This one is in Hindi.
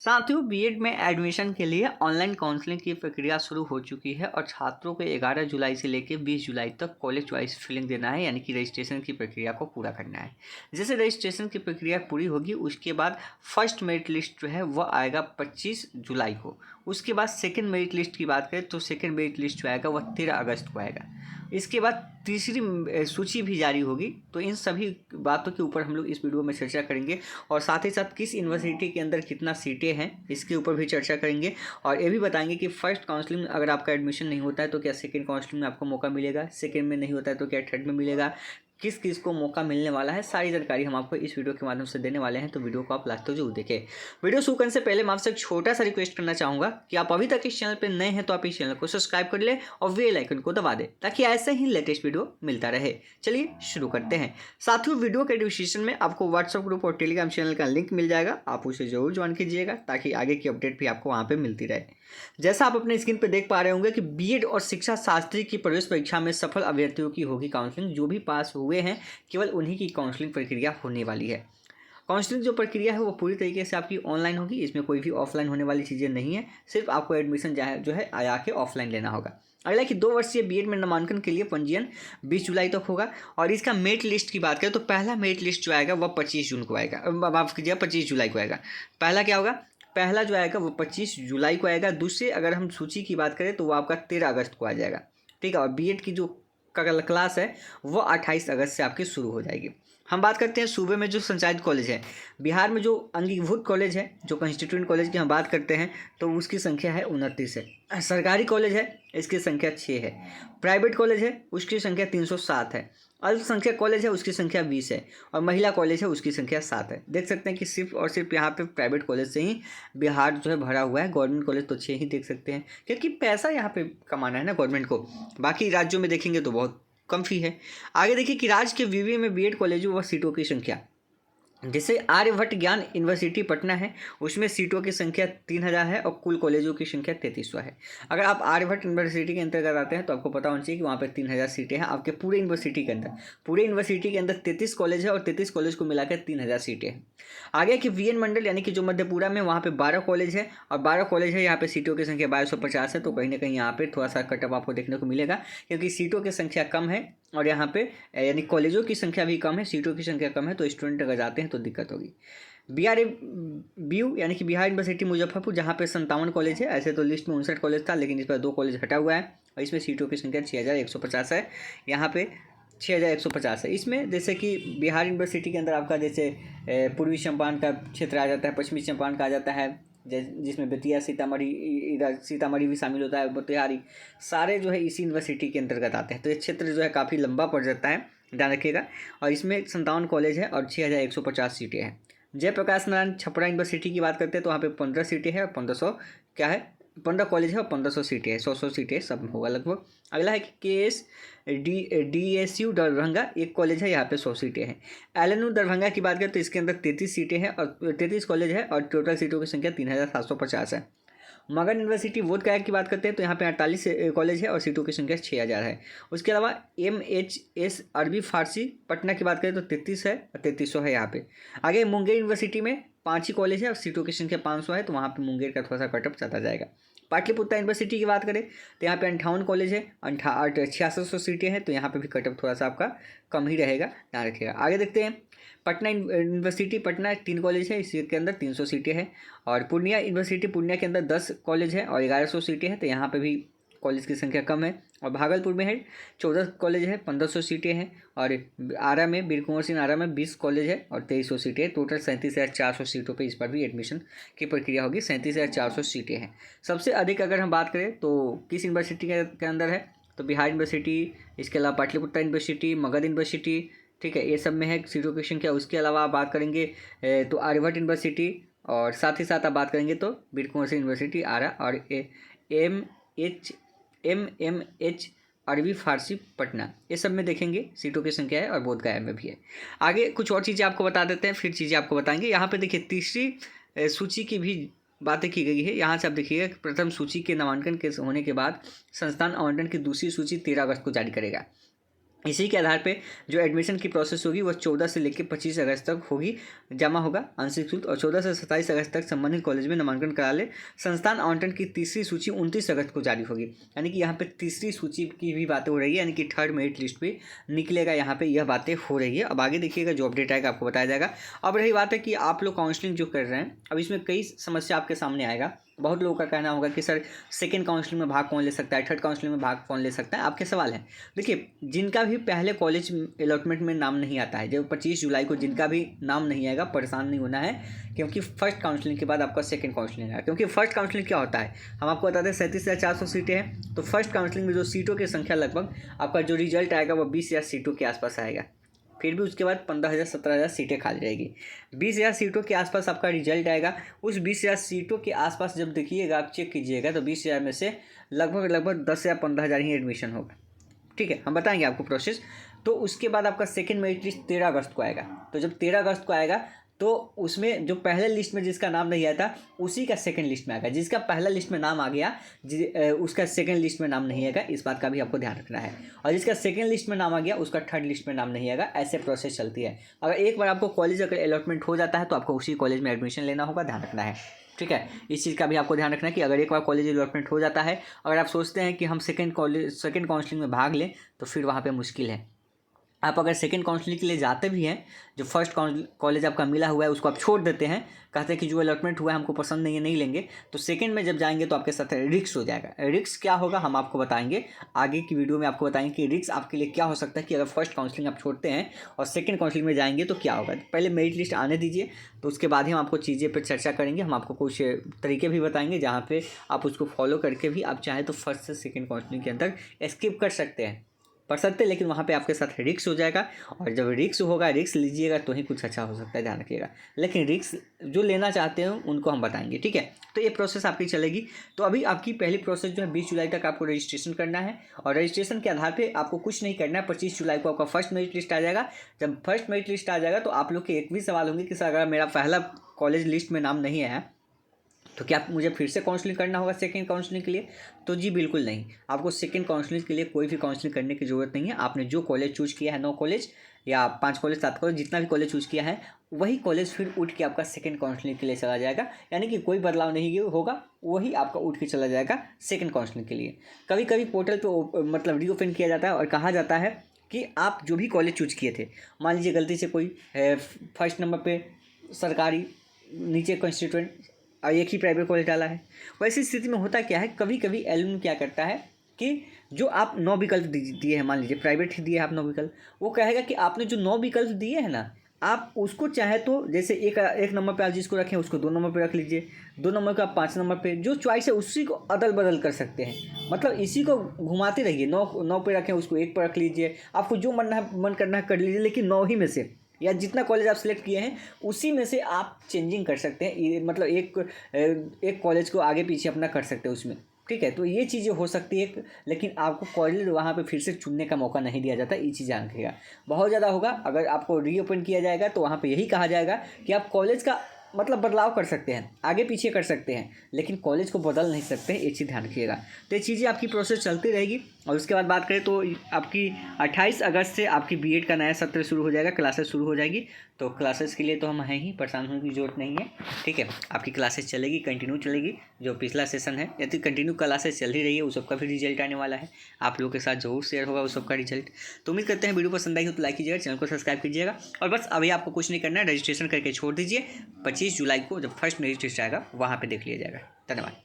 साथियों, बीएड में एडमिशन के लिए ऑनलाइन काउंसलिंग की प्रक्रिया शुरू हो चुकी है और छात्रों को 11 जुलाई से लेकर 20 जुलाई तक कॉलेज वाइज फिलिंग देना है, यानी कि रजिस्ट्रेशन की प्रक्रिया को पूरा करना है। जैसे रजिस्ट्रेशन की प्रक्रिया पूरी होगी उसके बाद फर्स्ट मेरिट लिस्ट जो है वह आएगा 25 जुलाई को। उसके बाद सेकेंड मेरिट लिस्ट की बात करें तो सेकेंड मेरिट लिस्ट जो आएगा वह 13 अगस्त को आएगा। इसके बाद तीसरी सूची भी जारी होगी। तो इन सभी बातों के ऊपर हम लोग इस वीडियो में चर्चा करेंगे और साथ ही साथ किस यूनिवर्सिटी के अंदर कितना सीटें हैं इसके ऊपर भी चर्चा करेंगे। और ये भी बताएंगे कि फर्स्ट काउंसलिंग में अगर आपका एडमिशन नहीं होता है तो क्या सेकंड काउंसलिंग में आपको मौका मिलेगा, सेकंड में नहीं होता है तो क्या थर्ड में मिलेगा, किस किस को मौका मिलने वाला है, सारी जानकारी हम आपको इस वीडियो के माध्यम से देने वाले हैं। तो वीडियो को आप लास्ट तक जरूर देखें। वीडियो शुरू करने से पहले मैं आपसे एक छोटा सा रिक्वेस्ट करना चाहूँगा कि आप अभी तक इस चैनल पर नए हैं तो आप इस चैनल को सब्सक्राइब कर ले और बेल आइकन को दबा दें ताकि ऐसे ही लेटेस्ट वीडियो मिलता रहे। चलिए शुरू करते हैं। साथियों, वीडियो के डिस्क्रिप्शन में आपको व्हाट्सएप ग्रुप और टेलीग्राम चैनल का लिंक मिल जाएगा, आप उसे जरूर ज्वाइन कीजिएगा ताकि आगे की अपडेट भी आपको वहाँ पर मिलती रहे। जैसा आप अपने स्क्रीन पर देख पा रहे होंगे कि बीएड और शिक्षा शास्त्री की प्रवेश परीक्षा में सफल अभ्यर्थियों की होगी काउंसलिंग। जो भी पास हुए हैं केवल उन्हीं की काउंसलिंग प्रक्रिया होने वाली है। काउंसलिंग जो प्रक्रिया है वो पूरी तरीके से आपकी ऑनलाइन होगी, इसमें कोई भी ऑफलाइन होने वाली चीज़ें नहीं है। सिर्फ आपको एडमिशन जो है आया के ऑफलाइन लेना होगा। अगला कि 2 वर्षीय बीएड में नामांकन के लिए पंजीयन 20 जुलाई तक होगा। और इसका मेरिट लिस्ट की बात करें तो पहला मेरिट लिस्ट जो आएगा वह 25 जून को आएगा, माफ कीजिए 25 जुलाई को आएगा। पहला क्या होगा, पहला जो आएगा वो 25 जुलाई को आएगा। दूसरे अगर हम सूची की बात करें तो वो आपका 13 अगस्त को आ जाएगा, ठीक है। और बीएड की जो क्लास है वो 28 अगस्त से आपकी शुरू हो जाएगी। हम बात करते हैं सूबे में जो संचालित कॉलेज है। बिहार में जो अंगीभूत कॉलेज है, जो कॉन्स्टिट्यूएंट कॉलेज की हम बात करते हैं तो उसकी संख्या है 29 है। सरकारी कॉलेज है इसकी संख्या 6 है। प्राइवेट कॉलेज है उसकी संख्या 307 है। अल्पसंख्यक कॉलेज है उसकी संख्या 20 है। और महिला कॉलेज है उसकी संख्या 7 है। देख सकते हैं कि सिर्फ और सिर्फ यहाँ पे प्राइवेट कॉलेज से ही बिहार जो है भरा हुआ है। गवर्नमेंट कॉलेज तो 6 ही देख सकते हैं, क्योंकि पैसा यहाँ पे कमाना है ना गवर्नमेंट को। बाकी राज्यों में देखेंगे तो बहुत कम फी है। आगे देखिए कि राज्य के विवि में बीएड कॉलेजों व सीटों की संख्या, जैसे आर्यभट्ट ज्ञान यूनिवर्सिटी पटना है उसमें सीटों की संख्या 3000 है और कुल कॉलेजों की संख्या 3300 है। अगर आप आर्यभट्ट यूनिवर्सिटी के अंतर्गत आते हैं तो आपको पता होना चाहिए कि वहाँ पर 3000 सीटें हैं आपके पूरे यूनिवर्सिटी के अंदर। पूरे यूनिवर्सिटी के अंदर 33 कॉलेज है और 33 कॉलेज को मिलाकर 3000 सीटें हैं। आगे कि वीएन मंडल यानी कि जो मधेपुरा में वहाँ पर 12 कॉलेज है और 12 कॉलेज है। यहाँ पर सीटों की संख्या 2250 है। तो कहीं ना कहीं यहाँ पर थोड़ा सा कटअप आपको देखने को मिलेगा, क्योंकि सीटों की संख्या कम है और यहाँ पे यानी कॉलेजों की संख्या भी कम है, सीटों की संख्या कम है। तो स्टूडेंट अगर जाते हैं तो दिक्कत होगी। BRABU यानी कि बिहार यूनिवर्सिटी मुजफ्फरपुर, जहाँ पे 57 कॉलेज है। ऐसे तो लिस्ट में 59 कॉलेज था लेकिन इस पर 2 कॉलेज हटा हुआ है और इसमें सीटों की संख्या 6150 है। यहाँ पे 6150 है। इसमें जैसे कि बिहार यूनिवर्सिटी के अंदर आपका जैसे पूर्वी चंपारण का क्षेत्र आ जाता है, पश्चिमी चंपारण का आ जाता है, जिसमें बेतिया, सीतामढ़ी, इधर सीतामढ़ी भी शामिल होता है, मोतिहारी, सारे जो है इसी यूनिवर्सिटी के अंतर्गत आते हैं। तो ये क्षेत्र जो है काफ़ी लंबा पड़ जाता है, ध्यान रखिएगा। और इसमें 57 कॉलेज है और 6150 सीटें हैं। जयप्रकाश नारायण छपरा यूनिवर्सिटी की बात करते हैं तो वहाँ पे 15 सीटें हैं और 1500 क्या है 15 कॉलेज है और 1500 सीटें हैं, 100 सीटें सब होगा लगभग। अगला है कि DSU दरभंगा एक कॉलेज है, यहाँ पे 100 सीटें हैं। LNU दरभंगा की बात करें तो इसके अंदर 33 सीटें हैं और 33 कॉलेज है और टोटल सीटों की संख्या 3750 है। मगध यूनिवर्सिटी बोधगया की बात करते हैं तो यहाँ पे 48 कॉलेज है और सीटों की संख्या 6000 है। उसके अलावा MHS अरबी फारसी पटना की बात करें तो 33 है और 3300 है यहाँ पे। आगे मुंगेर यूनिवर्सिटी में 5 ही कॉलेज है और सीटों की संख्या 500 है। तो वहाँ पे मुंगेर का थोड़ा सा कटअप चलता जाएगा। पाटलिपुत्र यूनिवर्सिटी की बात करें तो यहाँ पे 58 कॉलेज है, 6600 सीटें हैं। तो यहाँ पे भी कटअप थोड़ा सा आपका कम ही रहेगा, ध्यान रखिएगा। आगे देखते हैं पटना यूनिवर्सिटी पटना 3 कॉलेज है, इसके अंदर 300 सीटें हैं। और पूर्णिया यूनिवर्सिटी पूर्णिया के अंदर 10 कॉलेज है और 1100 सीटें हैं। तो यहाँ पे भी कॉलेज की संख्या कम है। और भागलपुर में है 14 कॉलेज है, 1500 सीटें हैं। और आरा में वीर कुंवर सिंह आरा में 20 कॉलेज है और 2300 सीटें हैं। टोटल 37,400 सीटों पे इस पर भी एडमिशन की प्रक्रिया होगी। 37,400 सीटें हैं। सबसे अधिक अगर हम बात करें तो किस यूनिवर्सिटी के अंदर है तो बिहार यूनिवर्सिटी, इसके अलावा पाटलिपुत्र यूनिवर्सिटी, मगध यूनिवर्सिटी, ठीक है, ये सब में है सीटों की संख्या। उसके अलावा आप बात करेंगे तो आर्यभट्ट यूनिवर्सिटी और साथ ही साथ आप बात करेंगे तो वीर कुंवर सिंह यूनिवर्सिटी आरा और MMH अरबी फारसी पटना, ये सब में देखेंगे सीटों की संख्या है और बोधगया में भी है। आगे कुछ और चीज़ें आपको बता देते हैं, फिर चीज़ें आपको बताएंगे। यहाँ पे देखिए तीसरी सूची की भी बातें की गई है। यहाँ से आप देखिएगा प्रथम सूची के नामांकन के होने के बाद संस्थान आवंटन की दूसरी सूची 13 अगस्त को जारी करेगा। इसी के आधार पे जो एडमिशन की प्रोसेस होगी वो 14 से लेकर 25 अगस्त तक होगी, जमा होगा आंशिक शुल्क, और 14 से 27 अगस्त तक संबंधित कॉलेज में नामांकन करा ले। संस्थान आवंटन की तीसरी सूची 29 अगस्त को जारी होगी। यानी कि यहाँ पे तीसरी सूची की भी बातें हो रही है, यानी कि थर्ड मेरिट लिस्ट भी निकलेगा, यहाँ पे यह बातें हो रही है। अब आगे देखिएगा जो अपडेट आएगा आपको बताया जाएगा। अब रही बात है कि आप लोग काउंसलिंग जो कर रहे हैं, अब इसमें कई समस्या आपके सामने आएगा। बहुत लोगों का कहना होगा कि सर सेकंड काउंसलिंग में भाग कौन ले सकता है, थर्ड काउंसलिंग में भाग कौन ले सकता है, आपके सवाल हैं। देखिए, जिनका भी पहले कॉलेज अलॉटमेंट में नाम नहीं आता है, जब 25 जुलाई को जिनका भी नाम नहीं आएगा, परेशान नहीं होना है, क्योंकि फर्स्ट काउंसलिंग के बाद आपका सेकंड काउंसलिंग है। क्योंकि फर्स्ट काउंसलिंग क्या होता है, हम आपको बताते हैं 37,400 सीटें हैं, तो फर्स्ट काउंसलिंग में जो सीटों की संख्या लगभग आपका जो रिजल्ट आएगा वो 20,000 सीटों के आसपास आएगा। फिर भी उसके बाद 15,000 17,000 सीटें खाली रहेगी। 20,000 सीटों के आसपास आपका रिजल्ट आएगा। उस 20,000 सीटों के आसपास जब देखिएगा, आप चेक कीजिएगा, तो 20,000 में से लगभग 10 या 15,000 ही एडमिशन होगा। ठीक है, हम बताएंगे आपको प्रोसेस। तो उसके बाद आपका सेकंड मेरिट लिस्ट 13 अगस्त को आएगा। तो जब 13 अगस्त को आएगा तो उसमें जो पहले लिस्ट में जिसका नाम नहीं आया था उसी का सेकंड लिस्ट में आएगा। जिसका पहला लिस्ट में नाम आ गया उसका सेकंड लिस्ट में नाम नहीं आएगा, इस बात का भी आपको ध्यान रखना है। और जिसका सेकंड लिस्ट में नाम आ गया उसका थर्ड लिस्ट में नाम नहीं आएगा। ऐसे प्रोसेस चलती है। अगर एक बार आपको कॉलेज अगर अलॉटमेंट हो जाता है तो आपको उसी कॉलेज में एडमिशन लेना होगा, ध्यान रखना है। ठीक है, इस चीज़ का भी आपको ध्यान रखना है कि अगर एक बार कॉलेज अलॉटमेंट हो जाता है, अगर आप सोचते हैं कि हम सेकंड काउंसलिंग में भाग लें, तो फिर वहाँ पे मुश्किल है। आप अगर सेकंड काउंसलिंग के लिए जाते भी हैं, जो फर्स्ट कॉलेज आपका मिला हुआ है उसको आप छोड़ देते हैं, कहते हैं कि जो अलॉटमेंट हुआ है हमको पसंद नहीं है, नहीं लेंगे, तो सेकंड में जब जाएंगे तो आपके साथ रिस्क हो जाएगा। रिस्क क्या होगा हम आपको बताएंगे, आगे की वीडियो में आपको बताएंगे कि रिस्क आपके लिए क्या हो सकता है कि अगर फर्स्ट काउंसलिंग आप छोड़ते हैं और सेकंड काउंसलिंग में जाएंगे तो क्या होगा। पहले मेरिट लिस्ट आने दीजिए, तो उसके बाद ही हम आपको चीज़ें पर चर्चा करेंगे। हम आपको कुछ तरीके भी बताएंगे जहाँ पर आप उसको फॉलो करके भी आप चाहें तो फर्स्ट से सेकेंड काउंसलिंग के अंदर स्किप कर सकते हैं, पढ़ सकते हैं, लेकिन वहाँ पे आपके साथ रिस्क हो जाएगा। और जब रिस्क होगा, रिस्क लीजिएगा तो ही कुछ अच्छा हो सकता है, ध्यान रखिएगा। लेकिन रिस्क जो लेना चाहते हैं उनको हम बताएंगे। ठीक है, तो ये प्रोसेस आपकी चलेगी। तो अभी आपकी पहली प्रोसेस जो है 20 जुलाई तक आपको रजिस्ट्रेशन करना है, और रजिस्ट्रेशन के आधार पे आपको कुछ नहीं करना है। 25 जुलाई को आपका फर्स्ट मेरिट लिस्ट आ जाएगा। जब फर्स्ट मेरिट लिस्ट आ जाएगा तो आप लोग के एक भी सवाल होंगे कि सर अगर मेरा पहला कॉलेज लिस्ट में नाम नहीं आया तो क्या मुझे फिर से काउंसलिंग करना होगा सेकंड काउंसलिंग के लिए? तो जी बिल्कुल नहीं, आपको सेकंड काउंसलिंग के लिए कोई भी काउंसलिंग करने की ज़रूरत नहीं है। आपने जो कॉलेज चूज़ किया है, 9 कॉलेज या 5 कॉलेज 7 कॉलेज, जितना भी कॉलेज चूज़ किया है, वही कॉलेज फिर उठ के आपका सेकंड काउंसलिंग के लिए चला जाएगा। यानी कि कोई बदलाव नहीं होगा, वही आपका उठ के चला जाएगा सेकंड काउंसलिंग के लिए। कभी कभी पोर्टल पर मतलब रीओपन किया जाता है और कहा जाता है कि आप जो भी कॉलेज चूज़ किए थे, मान लीजिए गलती से कोई फर्स्ट नंबर पर सरकारी, नीचे कॉन्स्टिट्यूएंट और एक ही प्राइवेट कॉलेज डाला है। वैसी स्थिति में होता क्या है, कभी कभी एलुमनी क्या करता है कि जो आप 9 विकल्प दिए हैं, मान लीजिए प्राइवेट ही दिए हैं आप 9 विकल्प, वो कहेगा कि आपने जो 9 विकल्प दिए हैं ना, आप उसको चाहे तो जैसे एक नंबर पे आप जिसको रखें उसको 2 नंबर पे रख लीजिए, 2 नंबर को आप 5 नंबर पे, जो चॉइस है उसी को अदल बदल कर सकते हैं। मतलब इसी को घुमाते रहिए, 9 पे रखें उसको 1 पर रख लीजिए, आपको जो मन करना है कर लीजिए, लेकिन 9 ही में से या जितना कॉलेज आप सिलेक्ट किए हैं उसी में से आप चेंजिंग कर सकते हैं। मतलब एक कॉलेज को आगे पीछे अपना कर सकते हैं उसमें। ठीक है, तो ये चीज़ें हो सकती है, लेकिन आपको कॉलेज वहाँ पे फिर से चुनने का मौका नहीं दिया जाता। ये चीज़ जान रखिएगा, बहुत ज़्यादा होगा। अगर आपको रीओपन किया जाएगा तो वहाँ पे यही कहा जाएगा कि आप कॉलेज का मतलब बदलाव कर सकते हैं, आगे पीछे कर सकते हैं, लेकिन कॉलेज को बदल नहीं सकते हैं। ये चीज़ ध्यान रखिएगा। तो ये चीज़ें आपकी प्रोसेस चलती रहेगी। और उसके बाद बात करें तो आपकी 28 अगस्त से आपकी बीएड का नया सत्र शुरू हो जाएगा, क्लासेस शुरू हो जाएगी। तो क्लासेस के लिए तो हम हैं ही, परेशान होने की ज़रूरत नहीं है। ठीक है, आपकी क्लासेस चलेगी, कंटिन्यू चलेगी। जो पिछला सेशन है यदि कंटिन्यू क्लासेस चल ही रही है, उस सबका भी रिजल्ट आने वाला है, आप लोगों के साथ जरूर शेयर होगा उस सबका रिजल्ट। तो उम्मीद करते हैं वीडियो पसंद आई हो तो लाइक कीजिएगा, चैनल को सब्सक्राइब कीजिएगा। और बस अभी आपको कुछ नहीं करना है, रजिस्ट्रेशन करके छोड़ दीजिए। 25 जुलाई को जब फर्स्ट मेरिट लिस्ट आएगा वहाँ पर देख लिया जाएगा। धन्यवाद।